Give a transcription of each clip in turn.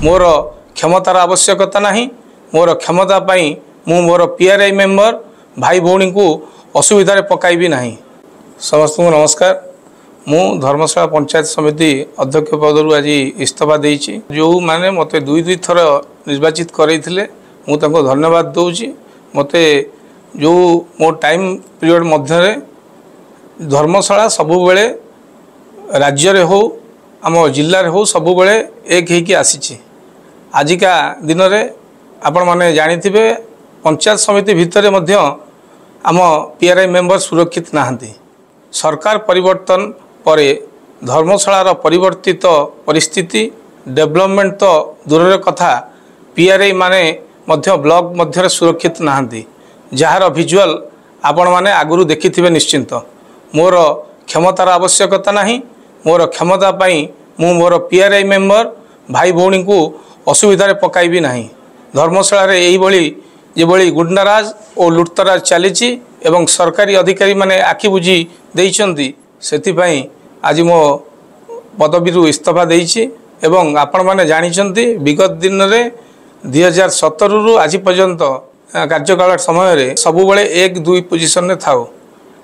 मोर क्षमतार आवश्यकता नहीं। मोर क्षमता पाई मु मोर पीआरआई मेंबर भाई भौणी को असुविधा पकाइबी नहीं। समस्त को नमस्कार। मु धर्मशाला पंचायत समिति अध्यक्ष पदरु आज इस्तीफा देइछि। जो माने मते दुई थर निर्वाचित करैथिले मु तांको धन्यवाद दउछि। मते जो मो टाइम पीरियड मध्य धर्मशाला सबु बेले राज्य रे हो आम जिल्ला रे हो सबु बेले एक हेकि आसीछि। आजिका दिन रे आपण माने जानिथिबे पंचायत समिति भितर मध्य आम पीआरआई मेंबर सुरक्षित नाहंती। सरकार परिवर्तन परे धर्मशालार परिवर्तित परिस्थिति डेवलपमेंट तो दूर कथा पीआरआई माने मध्य ब्लॉक मध्य सुरक्षित नाहंती। जार विजुअल आपण माने आगुरु देखिथिबे निश्चिंत। मोर क्षमतार आवश्यकता नहीं। मोर क्षमता पाई मु मोर पीआरआई मेंबर भाई भौणी को असुविधा पकाइबी नहीं। धर्मशाला रे एई बळी जे बळी गुंडाराज और लुटतराज चलीछि एवं सरकारी अधिकारी माने आखि बुझी देइछंती। सेति पई आज मो पदवीरु इस्तीफा देइछि। एवं आपण माने जानिछंती विगत दिन रे 2017 रु आज पर्यंत कार्यकाल समय रे सबु बेले 1-2 पोजीशन रे थाओ।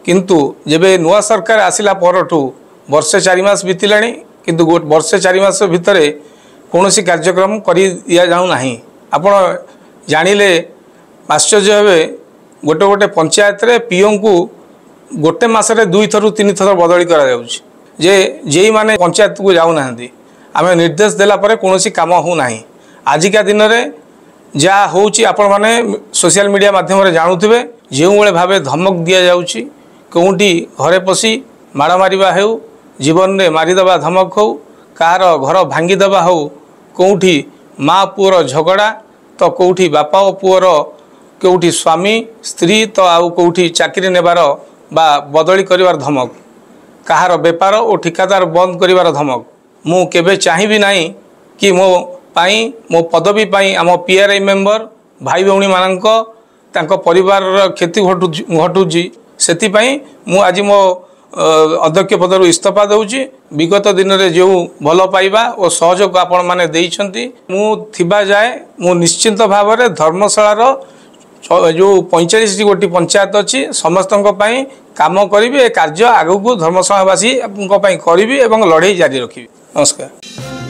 किंतु जेबे नुआ सरकार आसिला परठू वर्षे 4 मास बीतिलाणी किंतु वर्षे 4 मास भितरे कौनसी कार्यक्रम करि दिया जाऊ नाही। आपण जानिले आश्चर्य हेबे गोटे गोटे पंचायत रे पीओ को गोटे मासरे 2 थरु 3 थर बदली करा जाउछि। जे माने पंचायत को जाऊ नाहंती आमे निर्देश देला परे कौनसी काम हो नाही। आजिका दिन रे जा होउछि आपण माने सोशल मीडिया माध्यम रे जानुथिबे जेउ बेले भाबे धमक दिया जाउछि। कोउठी घरे पसी माड़ मारिबा हेउ जीवन रे मारिदबा धमक हो कार घर भांगी दबा हो कोउठी माँ पुअर झगड़ा तो कोउठी बापा और पुअर कोउठी स्वामी स्त्री तो आउ कोउठी चाकरी नेबार बा बदली करिवार धमक कहार बेपार और ठिकादार बंद करिवार धमक मु केबे चाहिबी नाही कि मो पाई मो पदवी पाई आम पीआरआई मेंबर भाई भौणी मानक तांको परिवार क्षति घटुची। सेति पई मु आज मो अध्यक्ष पदरु इस्तीफा दउछि। विगत दिन रे जो भल पाइबा और सहयोग आपण माने देइछंती मु थिबा जाए मु निश्चिंत भाव में धर्मशालार जो 45 गोटी पंचायत अच्छी समस्त काम करी कार्य आगू धर्मशालावासी करी और लड़ाई जारी रखी। नमस्कार।